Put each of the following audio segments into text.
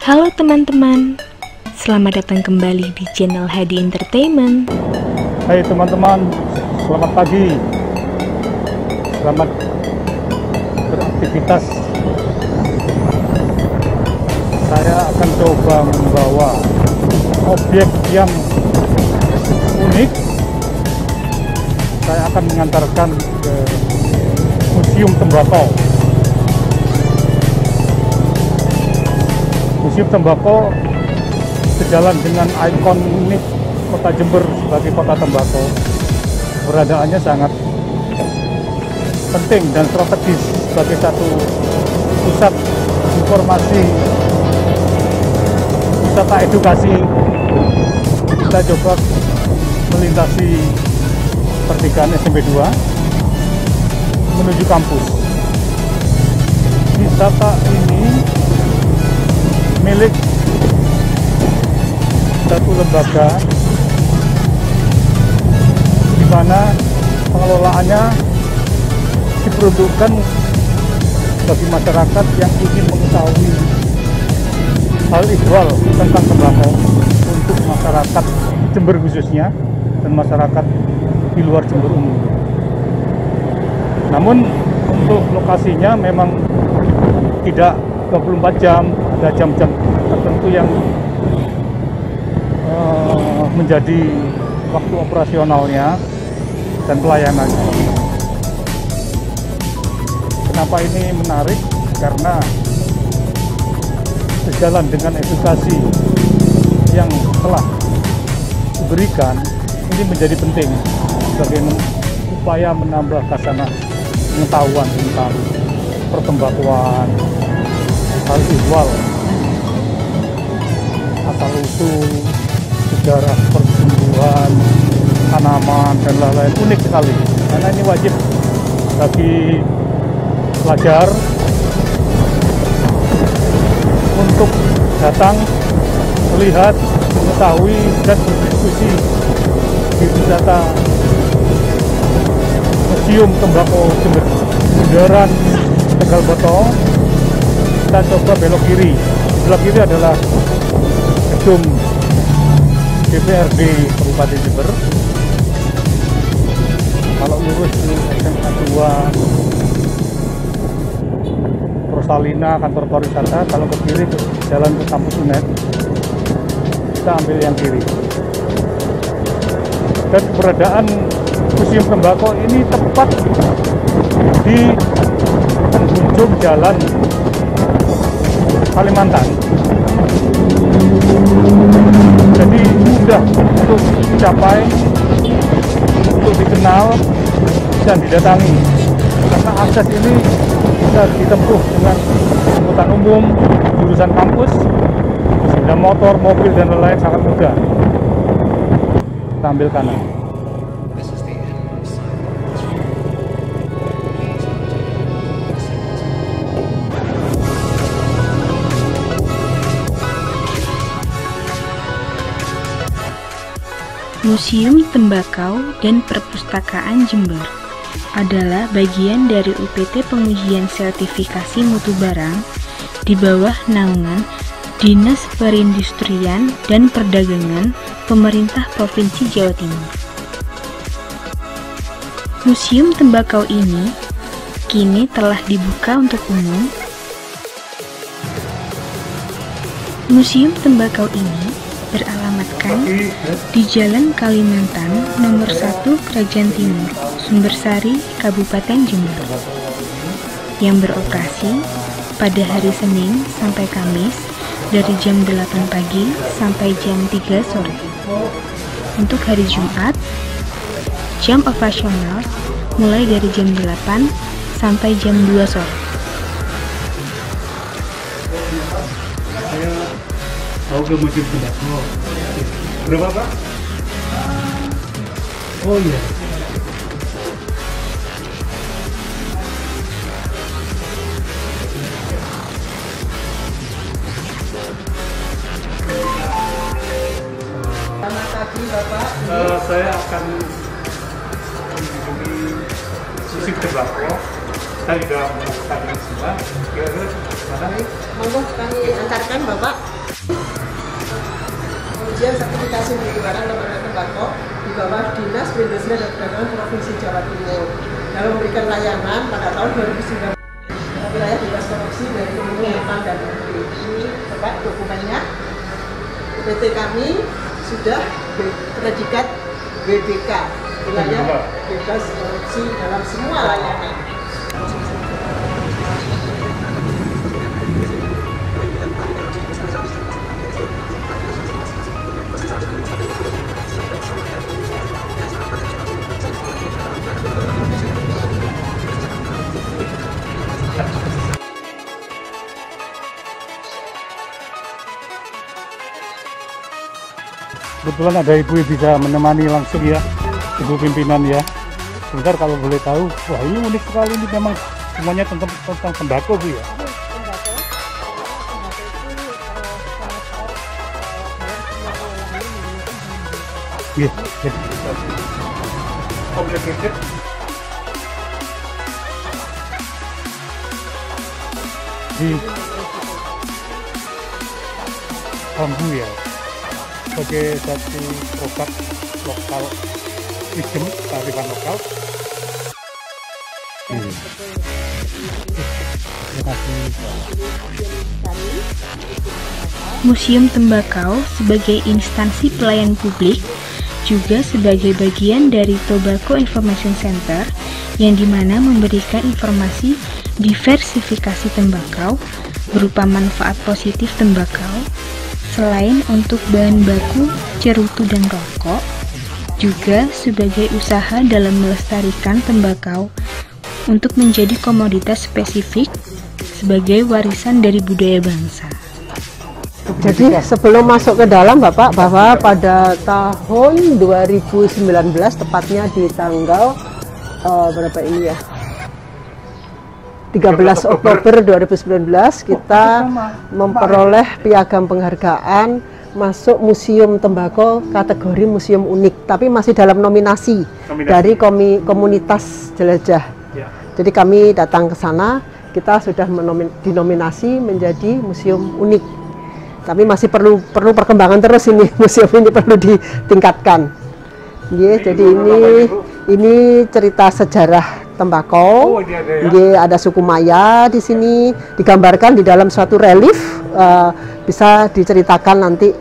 Halo teman-teman, selamat datang kembali di channel Hadi Entertainment. Hai teman-teman, selamat pagi. Selamat beraktivitas. Saya akan coba membawa objek yang unik. Saya akan mengantarkan ke Museum Tembakau. Museum Tembakau sejalan dengan ikonik Kota Jember sebagai kota tembakau. Keberadaannya sangat penting dan strategis sebagai satu pusat informasi, wisata edukasi. Kita coba melintasi pertigaan SMP 2 menuju kampus. Wisata ini milik satu lembaga di mana pengelolaannya diperuntukkan bagi masyarakat yang ingin mengetahui hal ihwal tentang tembakau untuk masyarakat Jember khususnya dan masyarakat di luar Jember umum. Namun untuk lokasinya memang tidak 24 jam, ada jam-jam tertentu yang menjadi waktu operasionalnya dan pelayanannya. Kenapa ini menarik? Karena sejalan dengan edukasi yang telah diberikan, ini menjadi penting sebagai upaya menambah khasanah pengetahuan tentang pertembakauan, hal ihwal, asal-usul, sejarah pertumbuhan tanaman dan lain-lain. Unik sekali karena ini wajib bagi pelajar untuk datang melihat, mengetahui dan berdiskusi di wisata Museum Tembakau Jember. Bundaran Tegal Boto, kita coba belok kiri. Di sebelah kiri adalah gedung DPRD Kabupaten Jember. Kalau lurus di SMA 2 Rosalina, kantor pariwisata. Kalau ke kiri ke jalan ke kampus UNED, kita ambil yang kiri. Dan keberadaan Museum Tembakau ini tepat di penghujung jalan Kalimantan. Jadi mudah untuk dicapai, untuk dikenal dan didatangi. Karena akses ini bisa ditempuh dengan angkutan umum, jurusan kampus, sepeda motor, mobil dan lain-lain sangat mudah. Kita ambil kanan. Museum Tembakau dan Perpustakaan Jember adalah bagian dari UPT Pengujian Sertifikasi Mutu Barang di bawah naungan Dinas Perindustrian dan Perdagangan Pemerintah Provinsi Jawa Timur. Museum Tembakau ini kini telah dibuka untuk umum. Museum Tembakau ini beralamatkan di Jalan Kalimantan nomor 1 Krajan Timur, Sumbersari, Kabupaten Jember, yang beroperasi pada hari Senin sampai Kamis dari jam 8 pagi sampai jam 3 sore. Untuk hari Jumat, jam operasional mulai dari jam 8 sampai jam 2 sore. Tahu ke Museum Tembakau? Berapa Pak? Oh iya. Selamat pagi Bapak. Saya akan mengunjungi Museum Tembakau. Saya juga melakukan dengan semua. Kira-kira mana nih? Monggo kami antarkan Bapak. pengujian sertifikasi mutu barang dan merek tembakau di bawah Dinas Perindustrian dan Perdagangan Provinsi Jawa Timur dalam memberikan layanan pada tahun 2019 wilayah bebas korupsi dari Kementerian dan Negeri. Ini Bapak dokumennya. PT kami sudah predikat WBK, wilayah bebas korupsi dalam semua layanan. Kebetulan ada ibu yang bisa menemani langsung ya, ibu pimpinan ya. Sebentar kalau boleh tahu, wah ini unik sekali, ini memang semuanya tentang tembakau Bu ya. Iya, complicated. Di bambu ya, sebagai satu produk lokal, ijem kearifan lokal. Terima kasih. Museum Tembakau sebagai instansi pelayan publik juga sebagai bagian dari Tobacco Information Center yang dimana memberikan informasi diversifikasi tembakau berupa manfaat positif tembakau selain untuk bahan baku, cerutu, dan rokok, juga sebagai usaha dalam melestarikan tembakau untuk menjadi komoditas spesifik sebagai warisan dari budaya bangsa. Jadi sebelum masuk ke dalam Bapak, bahwa pada tahun 2019 tepatnya di tanggal berapa ini ya? 13 Oktober 2019 kita memperoleh piagam penghargaan masuk Museum Tembakau kategori Museum Unik, tapi masih dalam nominasi. Dari komunitas jelajah. Ya. Jadi kami datang ke sana, kita sudah dinominasi menjadi Museum Unik. Tapi masih perlu perkembangan terus ini, museum ini perlu ditingkatkan. Yeah, jadi ini cerita sejarah tembakau. Ada suku Maya di sini, digambarkan di dalam suatu relief, bisa diceritakan nanti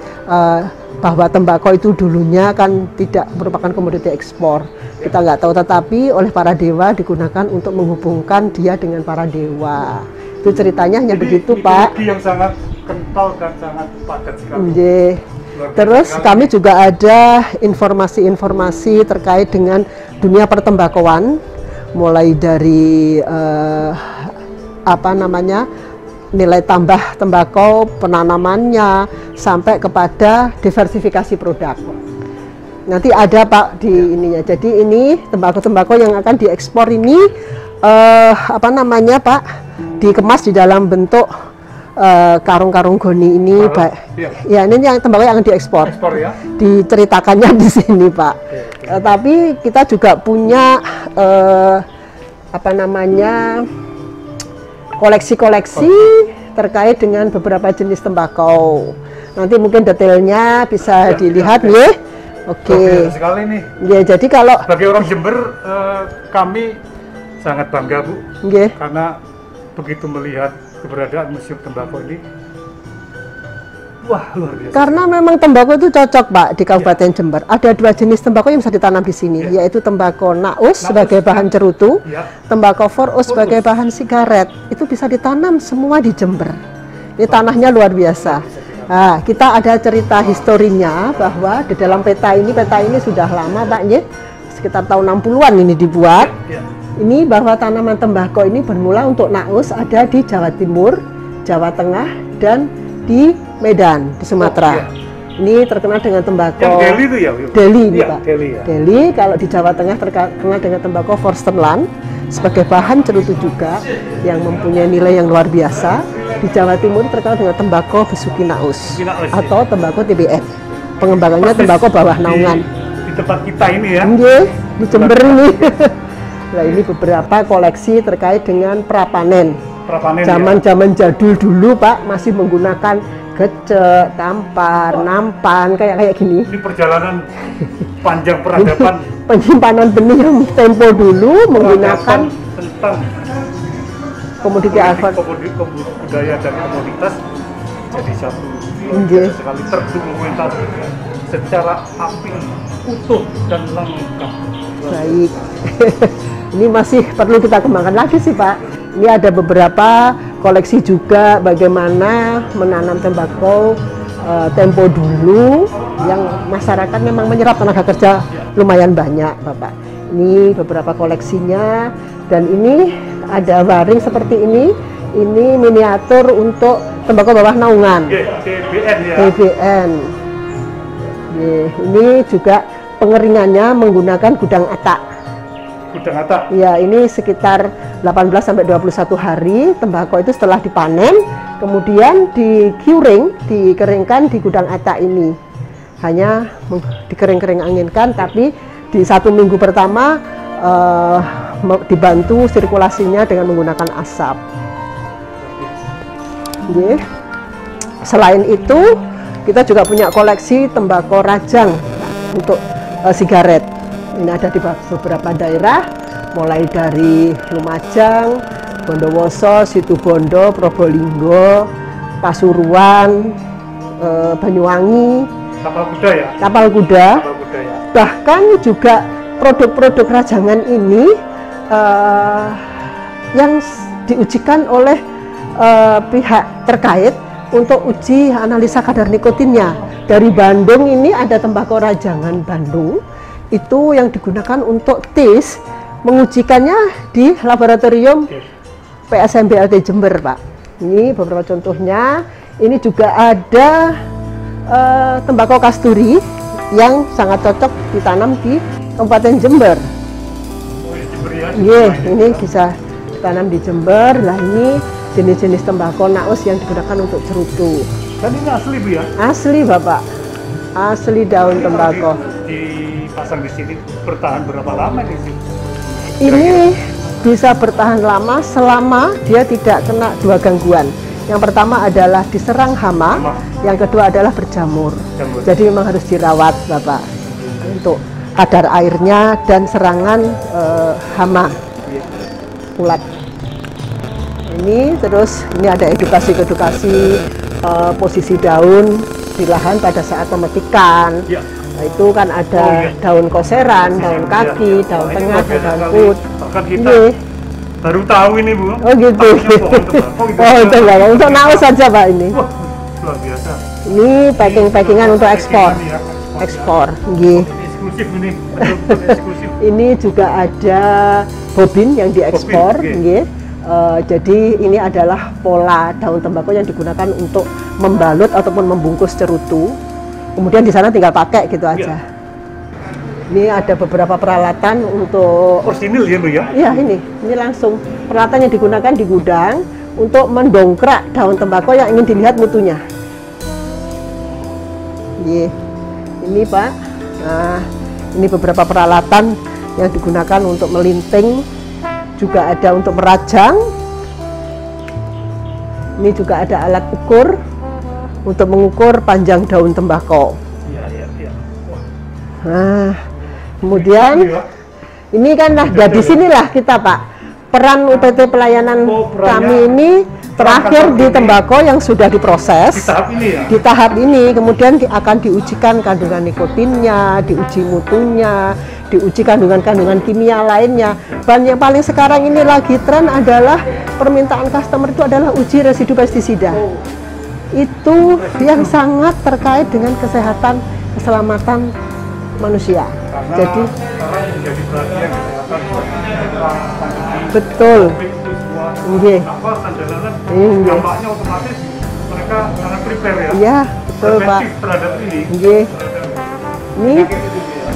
bahwa tembakau itu dulunya kan tidak merupakan komoditi ekspor. Kita nggak tahu, tetapi oleh para dewa digunakan untuk menghubungkan dia dengan para dewa. Itu ceritanya hanya begitu, Pak. Yang sangat kental dan sangat padat sekali. Terus kami juga ada informasi-informasi terkait dengan dunia pertembakauan, mulai dari nilai tambah tembakau, penanamannya, sampai kepada diversifikasi produk. Nanti ada Pak di ininya. Jadi ini tembakau-tembakau yang akan diekspor ini Pak, dikemas di dalam bentuk karung-karung goni ini, Pak. Ya, ini yang tembakau yang akan diekspor. Ya? Diceritakannya di sini, Pak. Tapi kita juga punya koleksi-koleksi terkait dengan beberapa jenis tembakau. Nanti mungkin detailnya bisa dilihat, ya. Oke. Sekali nih. Ya, jadi kalau sebagai orang Jember, kami sangat bangga, Bu. Karena begitu melihat keberadaan Museum Tembakau ini, wah luar biasa. Karena memang tembakau itu cocok, Pak, di Kabupaten Jember. Ada dua jenis tembakau yang bisa ditanam di sini, yaitu tembakau naus sebagai bahan cerutu, tembakau forus sebagai bahan sigaret. Itu bisa ditanam semua di Jember. Ini tanahnya luar biasa. Nah, kita ada cerita historinya bahwa di dalam peta ini sudah lama, Pak, sekitar tahun 60-an ini dibuat. Ini bahwa tanaman tembakau ini bermula untuk naus ada di Jawa Timur, Jawa Tengah, dan di Medan, di Sumatera. Ini terkenal dengan tembakau Delhi itu ya? Delhi ini, Pak. Delhi, kalau di Jawa Tengah terkenal dengan tembakau Forstenland sebagai bahan cerutu juga yang mempunyai nilai yang luar biasa. Di Jawa Timur terkenal dengan tembakau Besuki Naus atau tembakau TBN. Pengembangannya tembakau bawah naungan. Di tempat kita ini ya? Di Jember ini. Nah, ini beberapa koleksi terkait dengan prapanen. Zaman-zaman jadul dulu, Pak, masih menggunakan gecek, tampar, nampan, kayak gini. Ini perjalanan panjang peradaban. Penyimpanan benih yang tempo dulu menggunakan tentang komoditi alfa, budaya dan komoditas jadi satu sekali terdokumentasi secara api utuh dan lengkap. Baik. Ini masih perlu kita kembangkan lagi sih Pak. Ini ada beberapa koleksi juga bagaimana menanam tembakau tempo dulu yang masyarakat memang menyerap tenaga kerja lumayan banyak Bapak. Ini beberapa koleksinya, dan ini ada waring seperti ini miniatur untuk tembakau bawah naungan. TBN ya. TBN. Ini juga pengeringannya menggunakan gudang atak. Gudang atak. Ya, ini sekitar 18 sampai 21 hari tembakau itu setelah dipanen, kemudian digiring, dikeringkan di gudang atak ini. Hanya dikering-kering anginkan, tapi di 1 minggu pertama dibantu sirkulasinya dengan menggunakan asap. Selain itu, kita juga punya koleksi tembakau rajang untuk sigaret. Ini ada di beberapa daerah, mulai dari Lumajang, Bondowoso, Situbondo, Probolinggo, Pasuruan, Banyuwangi, Tapal Kuda. Bahkan juga produk-produk rajangan ini yang diujikan oleh pihak terkait untuk uji analisa kadar nikotinnya. Dari Bandung ini ada tembakau rajangan Bandung, itu yang digunakan untuk tes, mengujikannya di laboratorium PSMBLT Jember Pak. Ini beberapa contohnya. Ini juga ada tembakau kasturi yang sangat cocok ditanam di Kabupaten Jember. Ini bisa ditanam di Jember. Lah ini jenis-jenis tembakau naus yang digunakan untuk cerutu. Dan ini asli Bu ya? Asli Bapak, asli daun tembakau. Dipasang di sini bertahan berapa lama di sini? Ini bisa bertahan lama selama dia tidak kena 2 gangguan. Yang pertama adalah diserang hama, yang kedua adalah berjamur. Jadi memang harus dirawat Bapak untuk kadar airnya dan serangan hama ulat. Ini terus ini ada edukasi posisi daun di lahan pada saat pemetikan. Nah, itu kan ada daun koseran, daun kaki, daun tengah, daun put. Ini baru tahu ini Bu. Oh gitu. Oh itu enggak, untuk naus saja Pak ini. Wah, luar biasa. Ini packingan untuk ekspor. Ekspor, nggih. Eksklusif ini, betul eksklusif. Ini juga ada bobin yang diekspor, nggih. Jadi ini adalah pola daun tembakau yang digunakan untuk membalut ataupun membungkus cerutu. Kemudian di sana tinggal pakai gitu aja. Ini ada beberapa peralatan untuk orsinil ya Bu ya? Iya ini langsung peralatan yang digunakan di gudang untuk mendongkrak daun tembakau yang ingin dilihat mutunya. Ini Pak. Nah, ini beberapa peralatan yang digunakan untuk melinting, juga ada untuk merajang. Ini juga ada alat ukur untuk mengukur panjang daun tembakau. Nah, kemudian ini kan di sinilah kita Pak, peran UPT pelayanan kami ini terakhir di tembakau yang sudah diproses di tahap ini, kemudian akan diujikan kandungan nikotinnya, diuji mutunya, diuji kandungan kimia lainnya. Dan yang paling sekarang ini lagi tren adalah permintaan customer itu adalah uji residu pestisida. Itu yang sangat terkait dengan kesehatan, keselamatan manusia. Jadi betul. Iya. Dampaknya otomatis mereka sangat prepare ya. Iya, betul Pak. Terhadap ini. Iya. Ini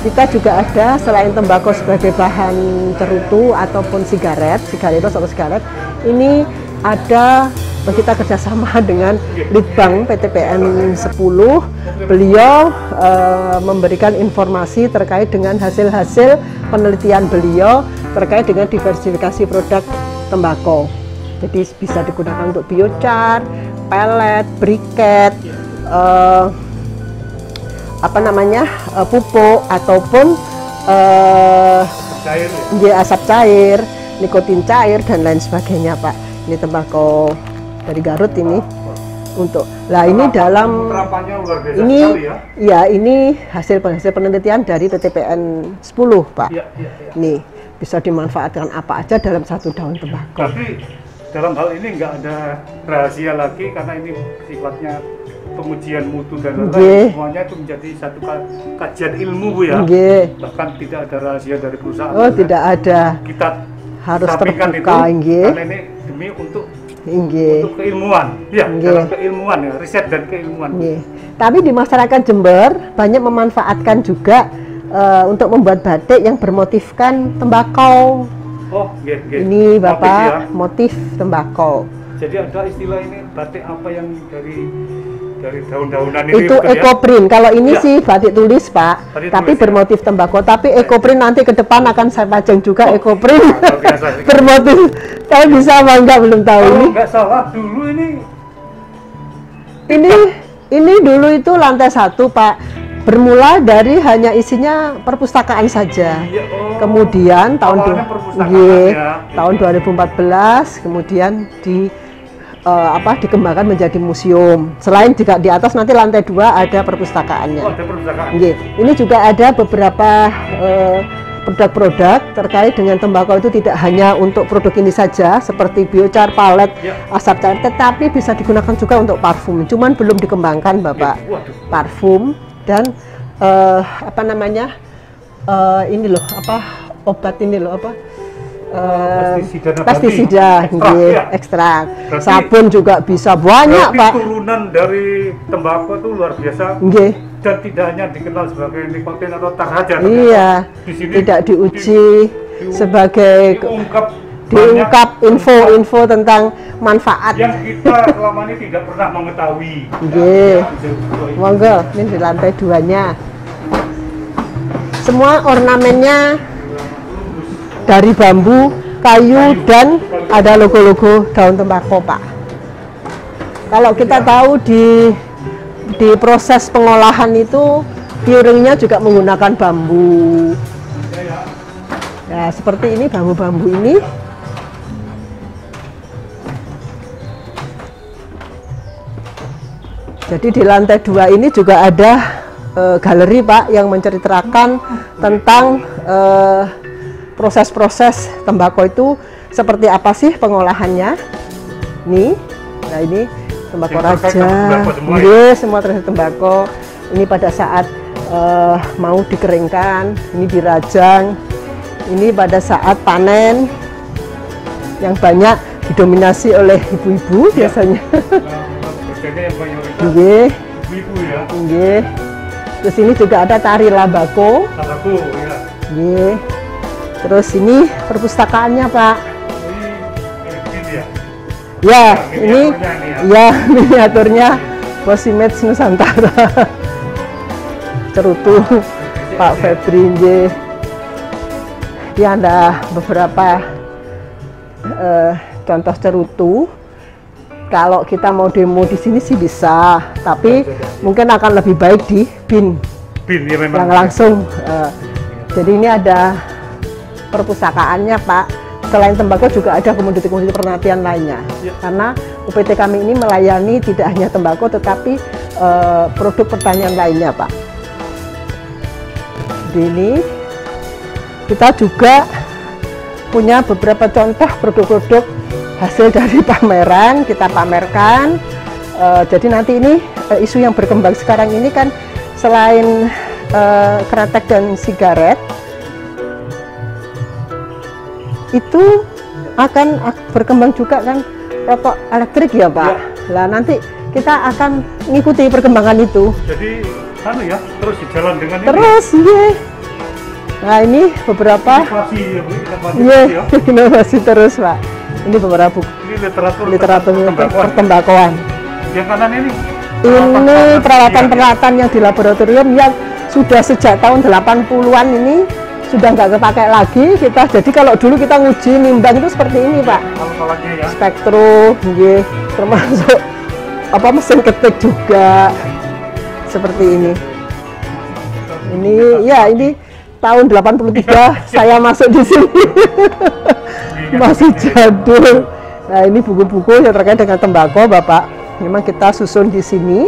kita juga ada selain tembakau sebagai bahan cerutu ataupun sigaret atau sigaret, ini ada kita kerjasama dengan Litbang PTPN 10. Beliau memberikan informasi terkait dengan hasil-hasil penelitian beliau terkait dengan diversifikasi produk tembakau. Jadi bisa digunakan untuk biochar, pellet, briket, apa namanya, pupuk ataupun Cair ya? asap cair, nikotin cair dan lain sebagainya, Pak. Ini tembakau dari Garut ini untuk. Lah ini dalam penerapannya luar biasa ini sekali ya. ya ini hasil penelitian dari PTPN 10, Pak. Iya. Nih bisa dimanfaatkan apa aja dalam satu daun tembakau. Tapi dalam hal ini nggak ada rahasia lagi karena ini sifatnya pengujian mutu dan lain-lain. Semuanya itu menjadi satu kajian ilmu, Bu ya. Bahkan tidak ada rahasia dari perusahaan. Oh, tidak ada. Kita harus sampaikan terbuka, itu karena ini demi untuk keilmuan. Ya, dalam keilmuan ya, riset dan keilmuan. Tapi di masyarakat Jember banyak memanfaatkan juga untuk membuat batik yang bermotifkan tembakau. Oh, ini Bapak, motif tembakau. Jadi ada istilah ini batik apa yang dari daun-daunan ini? Itu ekoprint. Kalau ini sih batik tulis, Pak, tapi bermotif tembakau. Tapi ekoprint nanti ke depan akan saya pajang juga ekoprint. Bermotif. Saya bisa bangga belum tahu ini. Nggak salah dulu ini dulu itu lantai 1, Pak. Bermula dari hanya isinya perpustakaan saja. Kemudian tahun 2014 kemudian dikembangkan menjadi museum. Selain juga di atas nanti lantai 2 ada perpustakaannya. Oh, ada perpustakaan. Ini juga ada beberapa produk-produk terkait dengan tembakau itu tidak hanya untuk produk ini saja seperti biochar, palet, asap cair, tetapi bisa digunakan juga untuk parfum. Cuman belum dikembangkan, Bapak. Parfum dan apa namanya? Ini loh, obat ini loh, pestisida, ekstrak. Sabun juga bisa banyak, Pak. Turunan dari tembakau itu luar biasa. Dan tidak hanya dikenal sebagai nikotin atau tar saja. Iya. Di sini tidak diuji sebagai diungkap info-info tentang manfaat yang kita selama ini tidak pernah mengetahui. Monggo, ini di lantai 2-nya. Semua ornamennya dari bambu, kayu, dan ada logo-logo daun tembakau, Pak. Kalau kita tahu di proses pengolahan itu curingnya juga menggunakan bambu. Ya, seperti ini bambu-bambu ini. Jadi di lantai 2 ini juga ada galeri, Pak, yang menceritakan tentang proses-proses tembakau itu seperti apa sih pengolahannya. Nih, nah ini tembakau raja, semua terkait tembakau. Ini pada saat mau dikeringkan, ini dirajang. Ini pada saat panen yang banyak didominasi oleh ibu-ibu biasanya. Ibu-ibu ya. Terus ini juga ada tari labako. Terus ini perpustakaannya, Pak. Ini miniaturnya Posimets Nusantara. Cerutu Pak Febri. Ini ada beberapa contoh cerutu. Kalau kita mau demo di sini sih bisa, tapi mungkin akan lebih baik di bin ya, memang. Yang langsung. Jadi ini ada perpustakaannya, Pak. Selain tembakau juga ada komoditi-komoditi pertanian lainnya. Karena UPT kami ini melayani tidak hanya tembakau, tetapi produk pertanian lainnya, Pak. Di ini kita juga punya beberapa contoh produk-produk hasil dari pameran, kita pamerkan. Jadi nanti ini isu yang berkembang sekarang ini kan selain kretek dan sigaret, itu akan berkembang juga kan rokok elektrik ya, Pak. Lah nanti kita akan mengikuti perkembangan itu. Jadi terus jalan dengan terus ini. Nah ini beberapa inovasi terus, Pak. Ini beberapa buku literatur pertembakauan. Yang kanan ini peralatan-peralatan yang di laboratorium yang sudah sejak tahun 80-an ini sudah nggak kepakai lagi kita. Jadi kalau dulu kita nguji nimbang itu seperti ini, Pak. Spektrum, termasuk mesin ketik juga. seperti ini. Ini ya, ini tahun 83 saya masuk di sini. Masih jadul. Nah, ini buku-buku yang terkait dengan tembakau, Bapak. Memang kita susun di sini.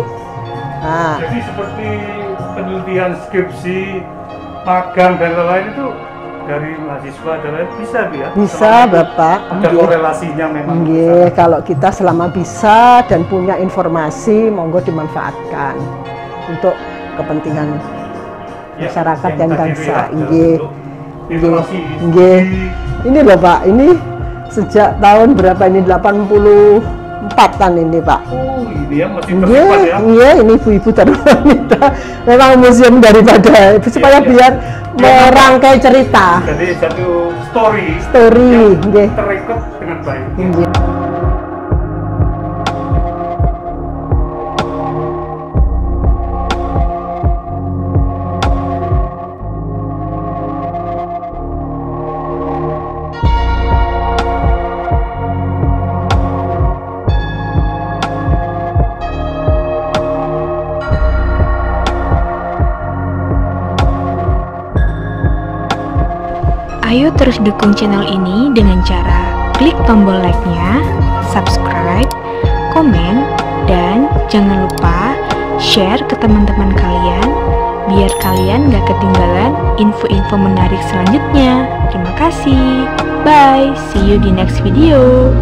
Nah, jadi seperti penelitian, skripsi, magang dan lain-lain itu dari mahasiswa dan lain bisa ya? Bisa, Bapak. Ada korelasinya memang. Kalau kita selama bisa dan punya informasi, monggo dimanfaatkan untuk kepentingan masyarakat dan bangsa. Ini loh Pak, ini sejak tahun berapa ini? 84-an ini Pak. Oh, ini yang masih tersimpan ya? Iya, ini ibu-ibu dan wanita. Memang museum daripada supaya biar merangkai cerita. Jadi satu story yang terekod dengan baik. Ayo terus dukung channel ini dengan cara klik tombol like-nya, subscribe, komen, dan jangan lupa share ke teman-teman kalian biar kalian gak ketinggalan info-info menarik selanjutnya. Terima kasih. Bye. See you di next video.